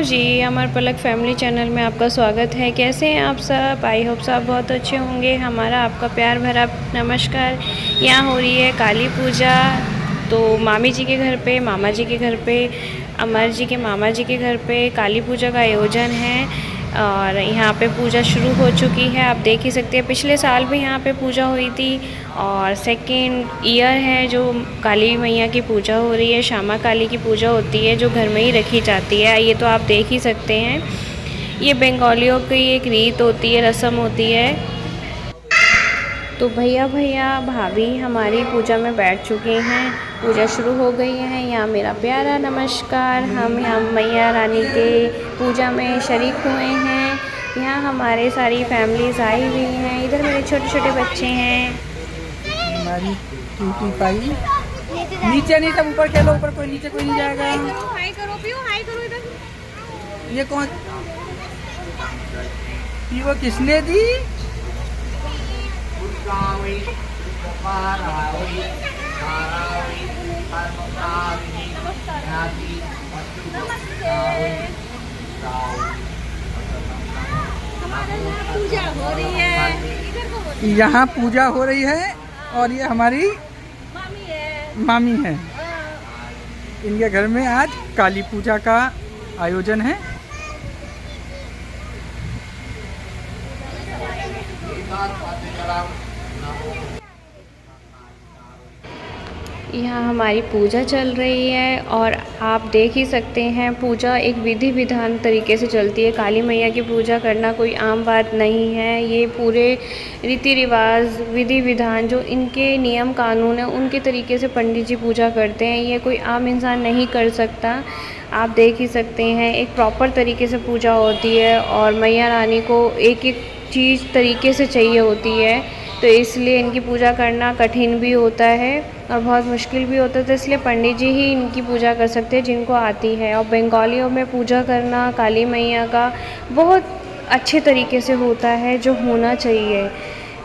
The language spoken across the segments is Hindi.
जी, अमर पलक फैमिली चैनल में आपका स्वागत है। कैसे हैं आप सब? आई होप सब बहुत अच्छे होंगे। हमारा आपका प्यार भरा नमस्कार। यहाँ हो रही है काली पूजा, तो मामी जी के घर पे, मामा जी के घर पे, अमर जी के मामा जी के घर पे काली पूजा का आयोजन है और यहाँ पे पूजा शुरू हो चुकी है। आप देख ही सकते हैं, पिछले साल भी यहाँ पे पूजा हुई थी और सेकेंड ईयर है जो काली मैया की पूजा हो रही है। श्यामा काली की पूजा होती है जो घर में ही रखी जाती है। ये तो आप देख ही सकते हैं, ये बंगालियों की एक रीत होती है, रस्म होती है। तो भैया भाभी हमारी पूजा में बैठ चुके हैं, पूजा शुरू हो गई है। यहाँ मेरा प्यारा नमस्कार। हम यहाँ मैया रानी के पूजा में शरीक हुए हैं। यहाँ हमारे सारी फैमिलीज आई हुई हैं। इधर मेरे छोटे छोटे बच्चे हैं। हमारी टूटी पाई नीचे नहीं, सब ऊपर खेलो, ऊपर कोई नीचे कोई नहीं जाएगा। हाय करो पियो, हाय करो इधर। ये कौन वो किसने दी? पूजा हो रही है, यहाँ पूजा हो रही है और ये हमारी मामी है। इनके घर में आज काली पूजा का आयोजन है। यहाँ हमारी पूजा चल रही है और आप देख ही सकते हैं, पूजा एक विधि विधान तरीके से चलती है। काली मैया की पूजा करना कोई आम बात नहीं है। ये पूरे रीति रिवाज, विधि विधान, जो इनके नियम कानून है, उनके तरीके से पंडित जी पूजा करते हैं। ये कोई आम इंसान नहीं कर सकता। आप देख ही सकते हैं, एक प्रॉपर तरीके से पूजा होती है और मैया रानी को एक एक चीज़ तरीके से चाहिए होती है, तो इसलिए इनकी पूजा करना कठिन भी होता है और बहुत मुश्किल भी होता है। तो इसलिए पंडित जी ही इनकी पूजा कर सकते हैं जिनको आती है। और बंगालियों में पूजा करना काली मैया का बहुत अच्छे तरीके से होता है, जो होना चाहिए।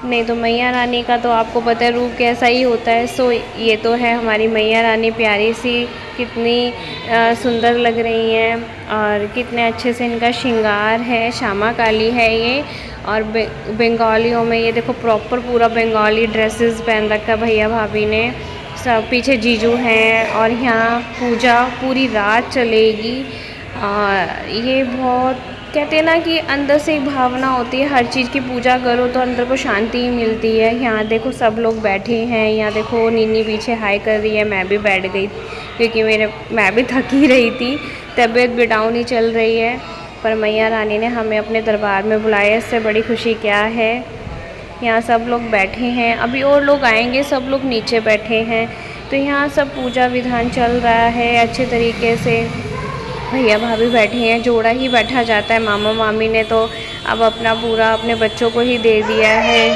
नहीं तो मैया रानी का तो आपको पता है रूप कैसा ही होता है। सो ये तो है हमारी मैया रानी, प्यारी सी, कितनी सुंदर लग रही हैं और कितने अच्छे से इनका श्रृंगार है। श्यामा काली है ये। और बंगालियों में ये देखो, प्रॉपर पूरा बंगाली ड्रेसेस पहन रखा भैया भाभी ने। सब पीछे जीजू हैं और यहाँ पूजा पूरी रात चलेगी। और ये बहुत कहते हैं ना कि अंदर से एक भावना होती है, हर चीज़ की पूजा करो तो अंदर को शांति मिलती है। यहाँ देखो सब लोग बैठे हैं। यहाँ देखो नीनी पीछे हाय कर रही है। मैं भी बैठ गई क्योंकि मैं भी थक ही रही थी, तबीयत भी डाउन ही चल रही है। पर मैया रानी ने हमें अपने दरबार में बुलाया, इससे बड़ी खुशी क्या है। यहाँ सब लोग बैठे हैं, अभी और लोग आएंगे। सब लोग नीचे बैठे हैं, तो यहाँ सब पूजा विधान चल रहा है अच्छे तरीके से। भैया भाभी बैठे हैं, जोड़ा ही बैठा जाता है। मामा मामी ने तो अब अपना पूरा अपने बच्चों को ही दे दिया है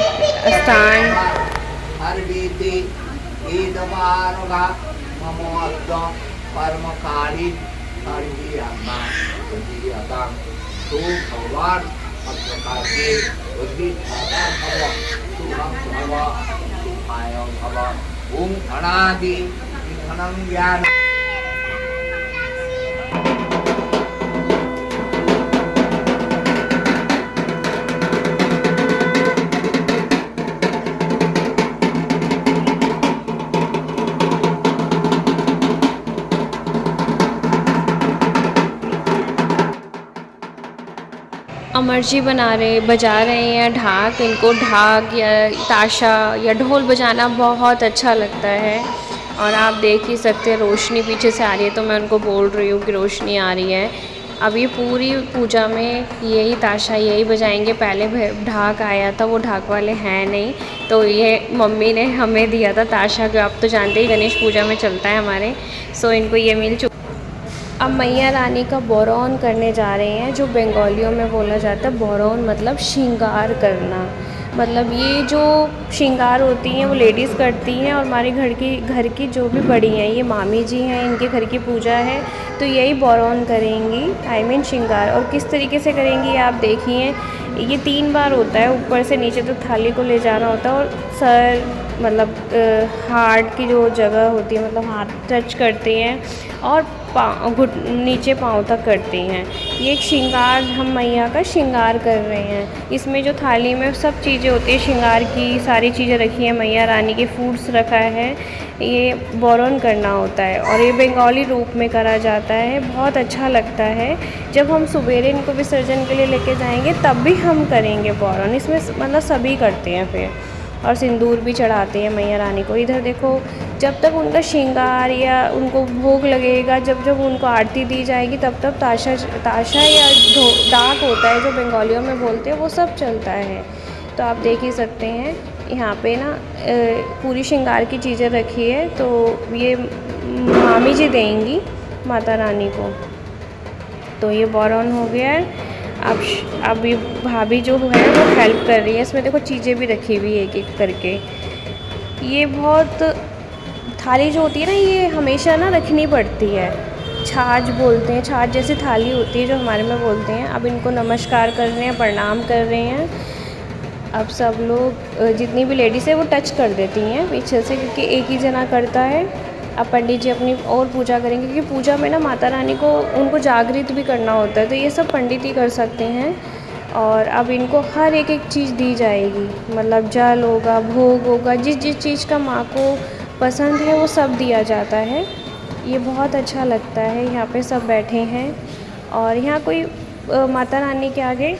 स्थान। अमर जी बजा रहे हैं ढाक। इनको ढाक या ताशा या ढोल बजाना बहुत अच्छा लगता है। और आप देख ही सकते हैं, रोशनी पीछे से आ रही है, तो मैं उनको बोल रही हूँ कि रोशनी आ रही है। अब ये पूरी पूजा में यही ताशा यही बजाएंगे। पहले ढाक आया था, वो ढाक वाले हैं नहीं, तो ये मम्मी ने हमें दिया था ताशा, जो आप तो जानते ही गणेश पूजा में चलता है हमारे। सो इनको ये मिल चुका। अब मैया रानी का बोरौन करने जा रहे हैं, जो बंगालियों में बोला जाता है बोरौन, मतलब श्रृंगार करना। मतलब ये जो श्रृंगार होती हैं वो लेडीज़ करती हैं और हमारे घर की जो भी बड़ी हैं, ये मामी जी हैं, इनके घर की पूजा है, तो यही बोरौन करेंगी, आई मीन श्रृंगार। और किस तरीके से करेंगी आप देखिए। ये 3 बार होता है, ऊपर से नीचे तक थाली को ले जाना होता है और सर मतलब हार्ट की जो जगह होती है, मतलब हाथ टच करते हैं और नीचे पाँव तक करती हैं। ये एक श्रृंगार, हम मैया का श्रृंगार कर रहे हैं। इसमें जो थाली में सब चीज़ें होती है श्रृंगार की, सारी चीज़ें रखी हैं, मैया रानी के फ्रूट्स रखा है। ये बोरन करना होता है और ये बंगाली रूप में करा जाता है। बहुत अच्छा लगता है। जब हम सवेरे इनको विसर्जन के लिए लेके जाएंगे तब भी हम करेंगे बोरन। इसमें मतलब सभी करते हैं फिर, और सिंदूर भी चढ़ाते हैं मैया रानी को। इधर देखो, जब तक उनका श्रृंगार या उनको भोग लगेगा, जब जब उनको आरती दी जाएगी तब तब ताशा या डाक होता है जो बंगालियों में बोलते हैं, वो सब चलता है। तो आप देख ही सकते हैं यहाँ पे ना पूरी श्रृंगार की चीज़ें रखी है। तो ये मामी जी देंगी माता रानी को। तो ये बोरन हो गया है। अब ये भाभी जो है वो हेल्प कर रही है। इसमें देखो चीज़ें भी रखी हुई है एक एक करके। ये बहुत थाली जो होती है ना, ये हमेशा ना रखनी पड़ती है। छाछ बोलते हैं, छाछ जैसी थाली होती है जो हमारे में बोलते हैं। अब इनको नमस्कार कर रहे हैं, प्रणाम कर रहे हैं। अब सब लोग, जितनी भी लेडीज़ है वो टच कर देती हैं पीछे से, क्योंकि एक ही जना करता है। अब पंडित जी अपनी और पूजा करेंगे, क्योंकि पूजा में ना माता रानी को उनको जागृत भी करना होता है। तो ये सब पंडित ही कर सकते हैं। और अब इनको हर एक एक चीज़ दी जाएगी, मतलब जल होगा, भोग होगा, जिस जिस चीज़ का माँ को पसंद है वो सब दिया जाता है। ये बहुत अच्छा लगता है। यहाँ पे सब बैठे हैं और यहाँ कोई माता रानी के आगे,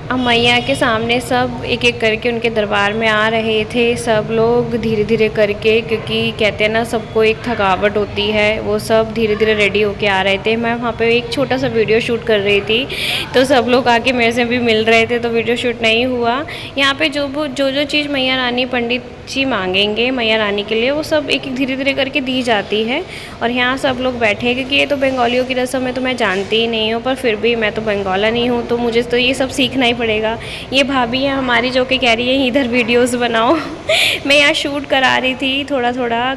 अब मैया के सामने सब एक एक करके उनके दरबार में आ रहे थे सब लोग धीरे धीरे करके, क्योंकि कहते हैं ना सबको एक थकावट होती है। वो सब धीरे धीरे रेडी होके आ रहे थे। मैं वहाँ पे एक छोटा सा वीडियो शूट कर रही थी, तो सब लोग आके मेरे से भी मिल रहे थे, तो वीडियो शूट नहीं हुआ। यहाँ पे जो चीज़ मैया रानी पंडित जी मांगेंगे मैया रानी के लिए, वो सब एक एक धीरे धीरे करके दी जाती है। और यहाँ सब लोग बैठे हैं, क्योंकि ये तो बंगालियों की रस्म है, तो मैं जानती ही नहीं हूँ, पर फिर भी मैं तो बंगाला नहीं हूँ, तो मुझे तो ये सब सीखना ही पड़ेगा। ये भाभी है हमारी जो कि कह रही है इधर वीडियोस बनाओ। मैं यहाँ शूट करा रही थी थोड़ा थोड़ा,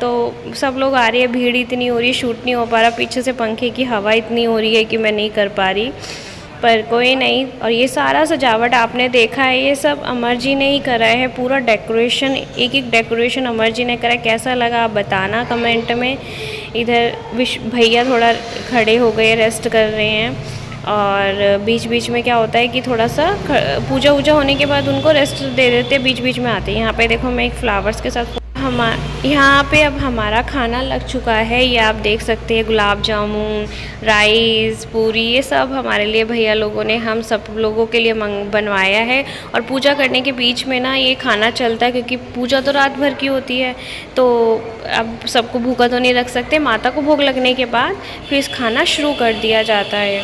तो सब लोग आ रही है, भीड़ इतनी हो रही है, शूट नहीं हो पा रहा। पीछे से पंखे की हवा इतनी हो रही है कि मैं नहीं कर पा रही, पर कोई नहीं। और ये सारा सजावट आपने देखा है, ये सब अमर जी ने ही करा है। पूरा डेकोरेशन, एक एक डेकोरेशन अमर जी ने करा है। कैसा लगा आप बताना कमेंट में। इधर भैया थोड़ा खड़े हो गए, रेस्ट कर रहे हैं। और बीच बीच में क्या होता है कि थोड़ा सा पूजा वूजा होने के बाद उनको रेस्ट दे देते, बीच बीच में आते हैं। यहाँ पे देखो मैं एक फ्लावर्स के साथ यहाँ पे अब हमारा खाना लग चुका है। ये आप देख सकते हैं, गुलाब जामुन, राइस, पूरी, ये सब हमारे लिए भैया लोगों ने, हम सब लोगों के लिए बनवाया है। और पूजा करने के बीच में ना ये खाना चलता है, क्योंकि पूजा तो रात भर की होती है, तो अब सबको भूखा तो नहीं रख सकते। माता को भोग लगने के बाद फिर इस खाना शुरू कर दिया जाता है।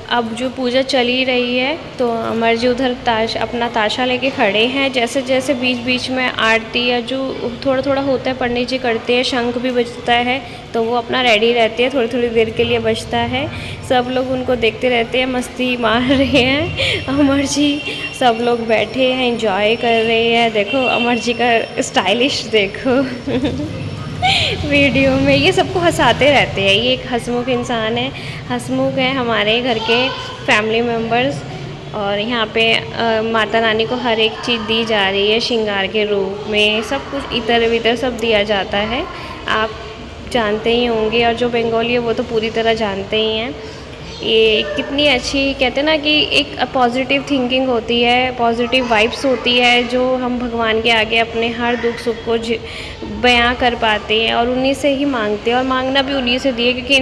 अब जो पूजा चली रही है, तो अमर जी उधर अपना ताशा लेके खड़े हैं। जैसे जैसे बीच बीच में आरती या जो थोड़ा थोड़ा होता है पंडित जी करते हैं, शंख भी बजता है, तो वो अपना रेडी रहते हैं, थोड़ी थोड़ी देर के लिए बजता है। सब लोग उनको देखते रहते हैं, मस्ती मार रहे हैं। अमर जी सब लोग बैठे हैं, एंजॉय कर रहे हैं। देखो अमर जी का स्टाइलिश देखो। वीडियो में ये सबको हंसाते रहते हैं। ये एक हंसमुख इंसान है, हंसमुख है हमारे घर के फैमिली मेम्बर्स। और यहाँ पे माता रानी को हर एक चीज़ दी जा रही है श्रृंगार के रूप में। सब कुछ इतर वितर सब दिया जाता है, आप जानते ही होंगे, और जो बंगाली है वो तो पूरी तरह जानते ही हैं। ये कितनी अच्छी, कहते हैं ना कि एक पॉजिटिव थिंकिंग होती है, पॉजिटिव वाइब्स होती है, जो हम भगवान के आगे अपने हर दुख सुख को बयां कर पाते हैं, और उन्हीं से ही मांगते हैं। और मांगना भी उन्हीं से दिए, क्योंकि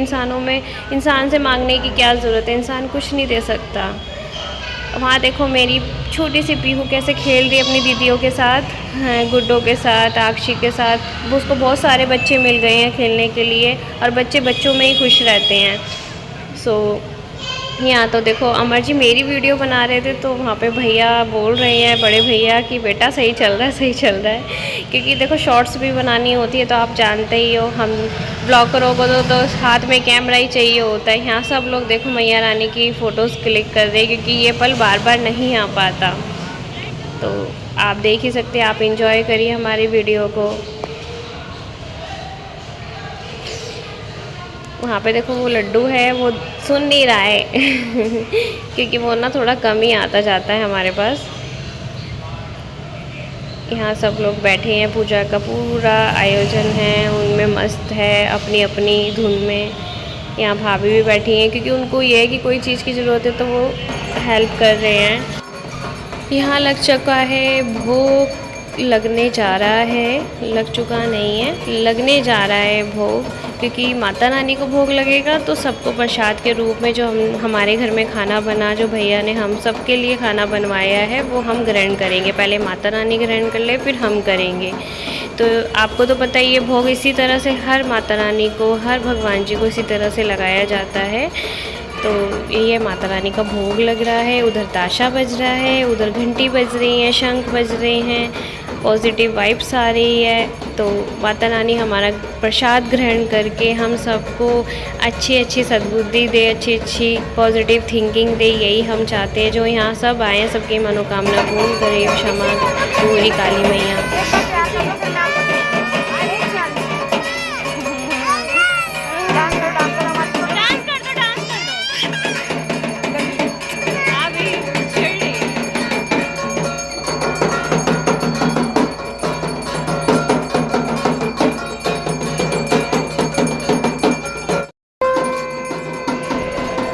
इंसान से मांगने की क्या ज़रूरत है, इंसान कुछ नहीं दे सकता। वहाँ देखो मेरी छोटी सी पीहू कैसे खेल रही है अपनी दीदियों के साथ, गुड्डों के साथ, आक्षी के साथ। उसको बहुत सारे बच्चे मिल गए हैं खेलने के लिए, और बच्चे बच्चों में ही खुश रहते हैं। सो यहाँ तो देखो अमर जी मेरी वीडियो बना रहे थे, तो वहाँ पे भैया बोल रहे हैं, बड़े भैया, कि बेटा सही चल रहा है, सही चल रहा है। क्योंकि देखो शॉर्ट्स भी बनानी होती है, तो आप जानते ही हो, हम ब्लॉगरों को तो हाथ में कैमरा ही चाहिए होता है। यहाँ सब लोग देखो मैया रानी की फ़ोटोज़ क्लिक कर रहे हैं, क्योंकि ये पल बार बार नहीं आ पाता। तो आप देख ही सकते हैं, आप इंजॉय करिए हमारी वीडियो को। वहाँ पे देखो वो लड्डू है, वो सुन नहीं रहा है क्योंकि वो ना थोड़ा कम ही आता जाता है हमारे पास। यहाँ सब लोग बैठे हैं, पूजा का पूरा आयोजन है, उनमें मस्त है अपनी अपनी धुन में। यहाँ भाभी भी बैठी हैं क्योंकि उनको ये है कि कोई चीज़ की ज़रूरत है तो वो हेल्प कर रहे हैं। यहाँ लग चुका है भोग, लगने जा रहा है, लग चुका नहीं है, लगने जा रहा है भोग, क्योंकि माता रानी को भोग लगेगा तो सबको प्रसाद के रूप में जो हमारे घर में खाना बना, जो भैया ने हम सब के लिए खाना बनवाया है वो हम ग्रहण करेंगे। पहले माता रानी ग्रहण कर ले फिर हम करेंगे। तो आपको तो पता ही है भोग इसी तरह से हर माता रानी को, हर भगवान जी को इसी तरह से लगाया जाता है। तो ये माता रानी का भोग लग रहा है, उधर ताशा बज रहा है, उधर घंटी बज रही है, शंख बज रहे हैं, पॉजिटिव वाइब्स आ रही है। तो माता रानी हमारा प्रसाद ग्रहण करके हम सबको अच्छी अच्छी सद्बुद्धि दे, अच्छी अच्छी पॉजिटिव थिंकिंग दे, यही हम चाहते हैं। जो यहाँ सब आए हैं सबकी मनोकामना पूर्ण करे क्षमा पूरी काली मैया।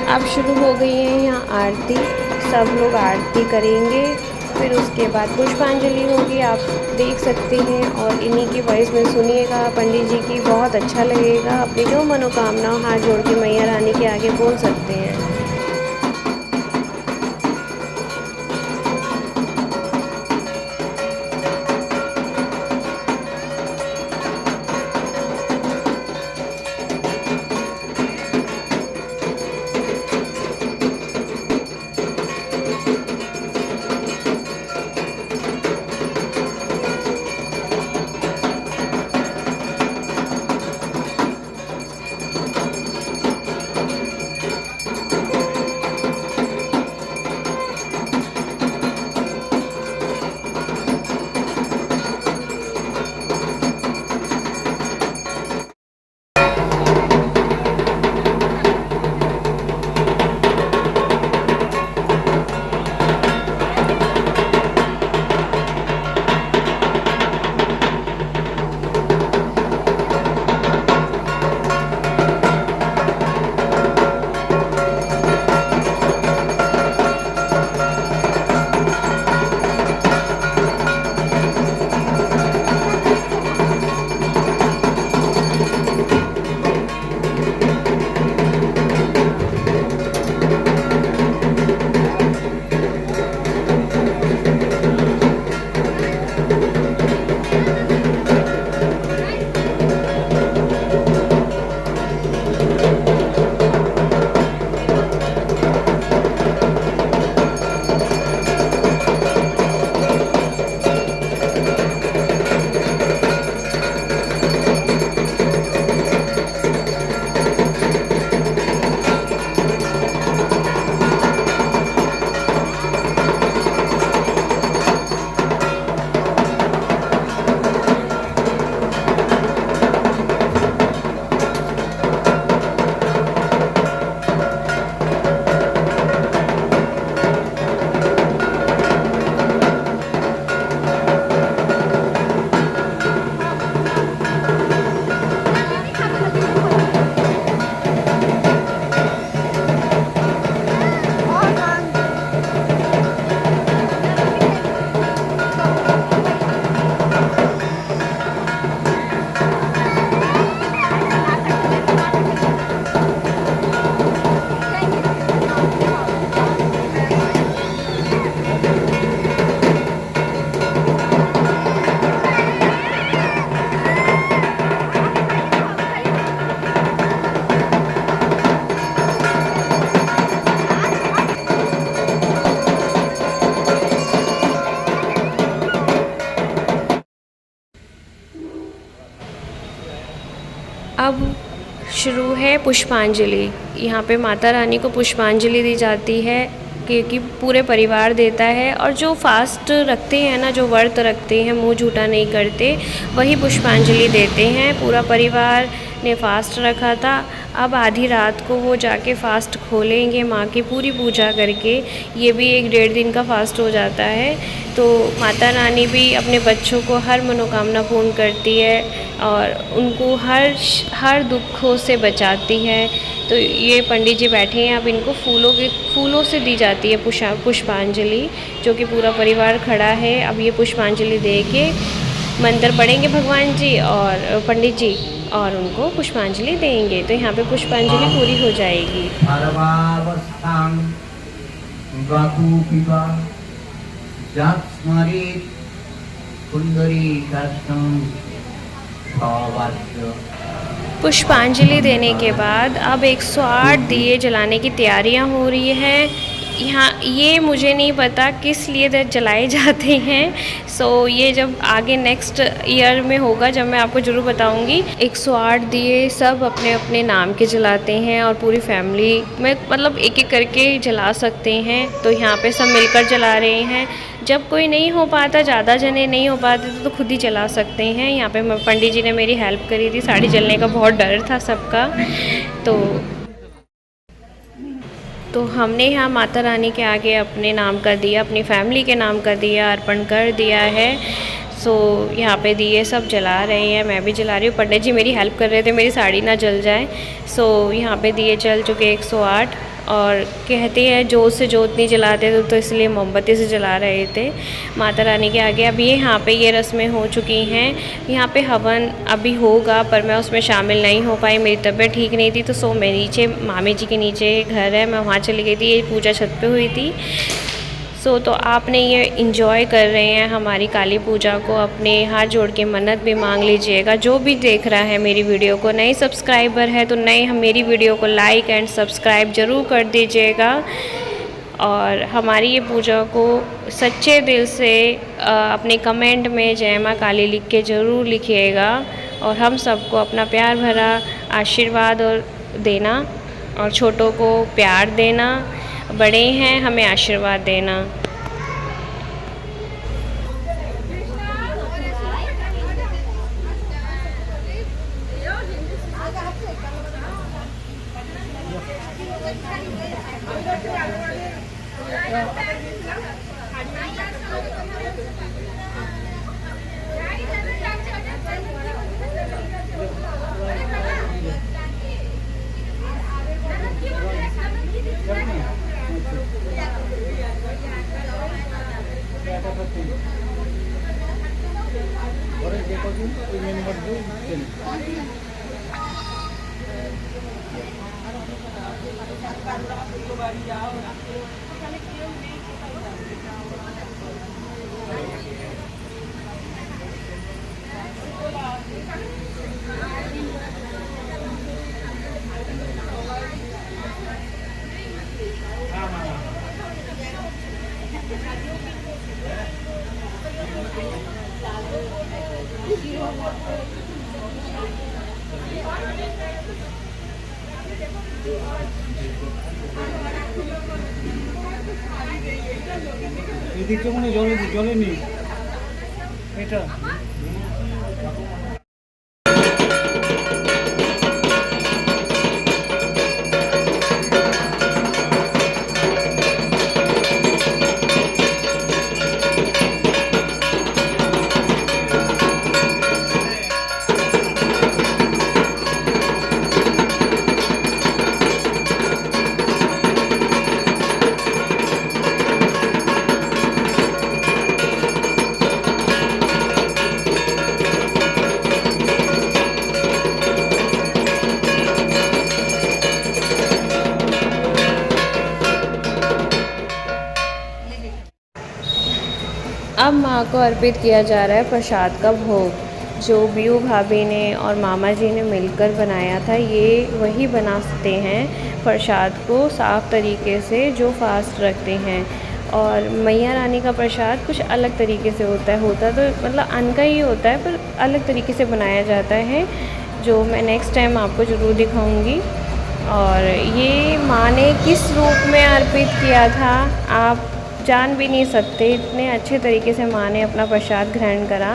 अब शुरू हो गई है यहाँ आरती, सब लोग आरती करेंगे, फिर उसके बाद पुष्पांजलि होगी, आप देख सकते हैं। और इन्हीं की वॉइस में सुनिएगा पंडित जी की, बहुत अच्छा लगेगा। अपनी जो मनोकामना हाथ जोड़ के मैया रानी के आगे बोल सकते हैं। अब शुरू है पुष्पांजलि। यहाँ पे माता रानी को पुष्पांजलि दी जाती है क्योंकि पूरे परिवार देता है। और जो फास्ट रखते हैं ना, जो व्रत रखते हैं, मुंह झूठा नहीं करते, वही पुष्पांजलि देते हैं। पूरा परिवार ने फास्ट रखा था। अब आधी रात को वो जाके फास्ट खोलेंगे माँ की पूरी पूजा करके। ये भी 1-1.5 दिन का फास्ट हो जाता है। तो माता रानी भी अपने बच्चों को हर मनोकामना पूर्ण करती है और उनको हर दुखों से बचाती है। तो ये पंडित जी बैठे हैं, अब इनको फूलों से दी जाती है पुष्पांजलि, जो कि पूरा परिवार खड़ा है। अब ये पुष्पांजलि दे के मंत्र पढ़ेंगे भगवान जी और पंडित जी, और उनको पुष्पांजलि देंगे। तो यहाँ पे पुष्पांजलि पूरी हो जाएगी। पुष्पांजलि देने के बाद अब 108 दिए जलाने की तैयारियां हो रही हैं। यहाँ ये मुझे नहीं पता किस लिए जलाए जाते हैं। ये जब आगे नेक्स्ट ईयर में होगा, जब मैं आपको ज़रूर बताऊंगी। 108 दिए सब अपने अपने नाम के जलाते हैं और पूरी फैमिली में मतलब एक एक करके जला सकते हैं। तो यहाँ पे सब मिलकर जला रहे हैं। जब कोई नहीं हो पाता, ज़्यादा जने नहीं हो पाते तो खुद ही जला सकते हैं। यहाँ पे पंडित जी ने मेरी हेल्प करी थी। साड़ी जलने का बहुत डर था सबका। तो हमने यहाँ माता रानी के आगे अपने नाम का दिया, अपनी फैमिली के नाम का दिया अर्पण कर दिया है। यहाँ पे दिए सब जला रहे हैं, मैं भी जला रही हूँ। पंडित जी मेरी हेल्प कर रहे थे मेरी साड़ी ना जल जाए। यहाँ पे दिए जल चुके 108। और कहते हैं जोत से जोत नहीं जलाते तो इसलिए मोमबत्ती से जला रहे थे माता रानी के आगे। अब यहाँ पे ये रस्में हो चुकी हैं। यहाँ पे हवन अभी होगा पर मैं उसमें शामिल नहीं हो पाई, मेरी तबीयत ठीक नहीं थी। तो मैं नीचे मामी जी के नीचे घर है, मैं वहाँ चली गई थी। ये पूजा छत पे हुई थी। तो आपने ये इंजॉय कर रहे हैं हमारी काली पूजा को। अपने हाथ जोड़ के मन्नत भी मांग लीजिएगा। जो भी देख रहा है मेरी वीडियो को, नए सब्सक्राइबर है तो मेरी वीडियो को लाइक एंड सब्सक्राइब ज़रूर कर दीजिएगा। और हमारी ये पूजा को सच्चे दिल से अपने कमेंट में जय माँ काली लिख के ज़रूर लिखिएगा। और हम सबको अपना प्यार भरा आशीर्वाद और देना, और छोटों को प्यार देना, बड़े हैं हमें आशीर्वाद देना। এদিকে মনে জলে নেই এটা। अब माँ को अर्पित किया जा रहा है प्रसाद का भोग, जो बीऊ भाभी ने और मामा जी ने मिलकर बनाया था। ये वही बनाते हैं प्रसाद को साफ़ तरीके से जो फास्ट रखते हैं। और मैया रानी का प्रसाद कुछ अलग तरीके से होता तो मतलब अन्न का ही होता है, पर अलग तरीके से बनाया जाता है, जो मैं नेक्स्ट टाइम आपको ज़रूर दिखाऊंगी। और ये माँ ने किस रूप में अर्पित किया था आप जान भी नहीं सकते, इतने अच्छे तरीके से माँ ने अपना प्रसाद ग्रहण करा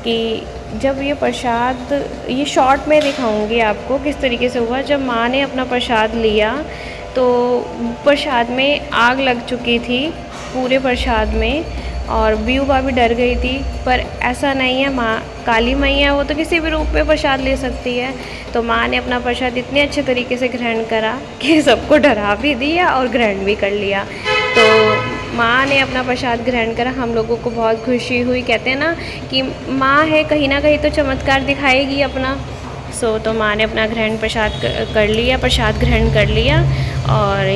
कि जब ये प्रसाद, ये शॉर्ट में दिखाऊंगी आपको किस तरीके से हुआ। जब माँ ने अपना प्रसाद लिया तो प्रसाद में आग लग चुकी थी पूरे प्रसाद में, और बीऊ भाभी डर गई थी। पर ऐसा नहीं है, माँ काली मैया वो तो किसी भी रूप में प्रसाद ले सकती है। तो माँ ने अपना प्रसाद इतने अच्छे तरीके से ग्रहण करा कि सबको डरा भी दिया और ग्रहण भी कर लिया। तो माँ ने अपना प्रसाद ग्रहण करा, हम लोगों को बहुत खुशी हुई। कहते हैं ना कि माँ है, कहीं ना कहीं तो चमत्कार दिखाएगी अपना। तो माँ ने अपना ग्रहण प्रसाद कर लिया, प्रसाद ग्रहण कर लिया, और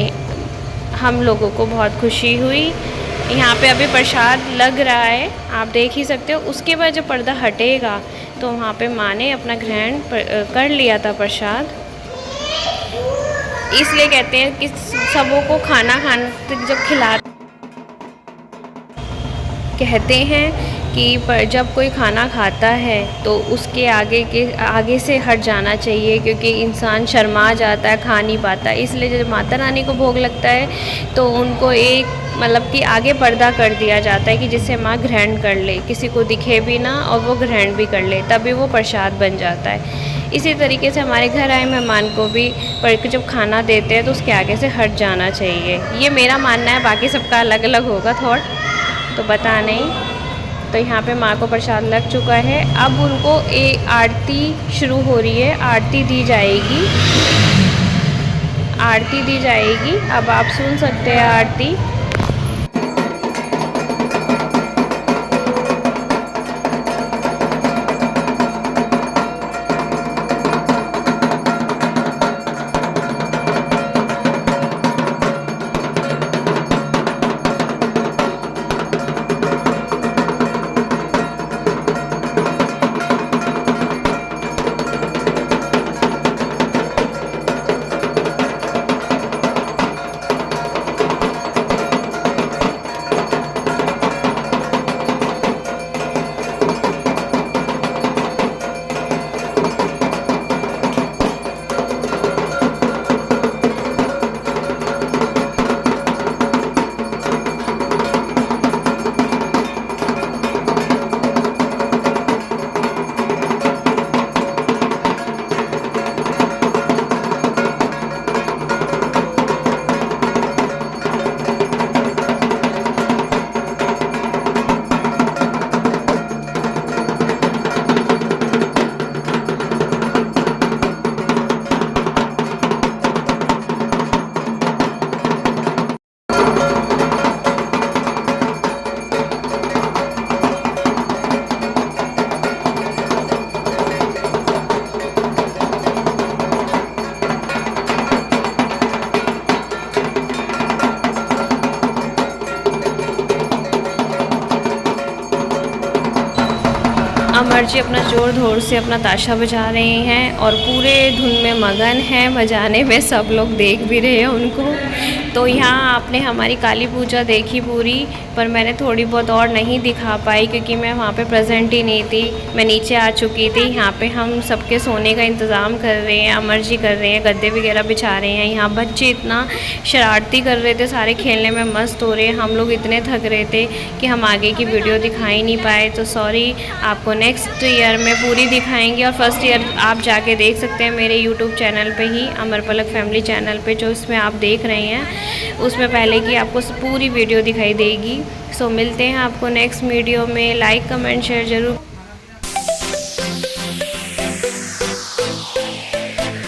हम लोगों को बहुत खुशी हुई। यहाँ पे अभी प्रसाद लग रहा है, आप देख ही सकते हो। उसके बाद जब पर्दा हटेगा तो वहाँ पे माँ ने अपना ग्रहण कर लिया था प्रसाद। इसलिए कहते हैं कि सबों को खाना खाने जब कहते हैं कि जब कोई खाना खाता है तो उसके आगे से हट जाना चाहिए, क्योंकि इंसान शर्मा जाता है, खा नहीं पाता। इसलिए जब माता रानी को भोग लगता है तो उनको एक मतलब कि आगे पर्दा कर दिया जाता है कि जिससे माँ ग्रहण कर ले, किसी को दिखे भी ना और वो ग्रहण भी कर ले, तभी वो प्रसाद बन जाता है। इसी तरीके से हमारे घर आए मेहमान को भी जब खाना देते हैं तो उसके आगे से हट जाना चाहिए। ये मेरा मानना है, बाकी सबका अलग अलग होगा थॉट, तो बता नहीं। तो यहाँ पे माँ को प्रसाद लग चुका है। अब उनको आरती शुरू हो रही है, आरती दी जाएगी, आरती दी जाएगी। अब आप सुन सकते हैं आरती। अमर जी अपना जोर धोर से अपना ताशा बजा रहे हैं और पूरे धुन में मगन हैं, बजाने में सब लोग देख भी रहे हैं उनको। तो यहाँ आपने हमारी काली पूजा देखी पूरी, पर मैंने थोड़ी बहुत और नहीं दिखा पाई क्योंकि मैं वहाँ पे प्रेजेंट ही नहीं थी, मैं नीचे आ चुकी थी। यहाँ पे हम सबके सोने का इंतज़ाम कर रहे हैं, अमर जी कर रहे हैं, गद्दे वगैरह बिछा रहे हैं। यहाँ बच्चे इतना शरारती कर रहे थे, सारे खेलने में मस्त हो रहे हैं। हम लोग इतने थक रहे थे कि हम आगे की वीडियो दिखा ही नहीं पाए, तो सॉरी। आपको नेक्स्ट ईयर में पूरी दिखाएंगे और फर्स्ट ईयर आप जाके देख सकते हैं मेरे यूट्यूब चैनल पे ही, अमर पलक फैमिली चैनल पे, जो इसमें आप देख रहे हैं उसमें पहले की आपको पूरी वीडियो दिखाई देगी। सो मिलते हैं आपको नेक्स्ट वीडियो में। लाइक कमेंट शेयर ज़रूर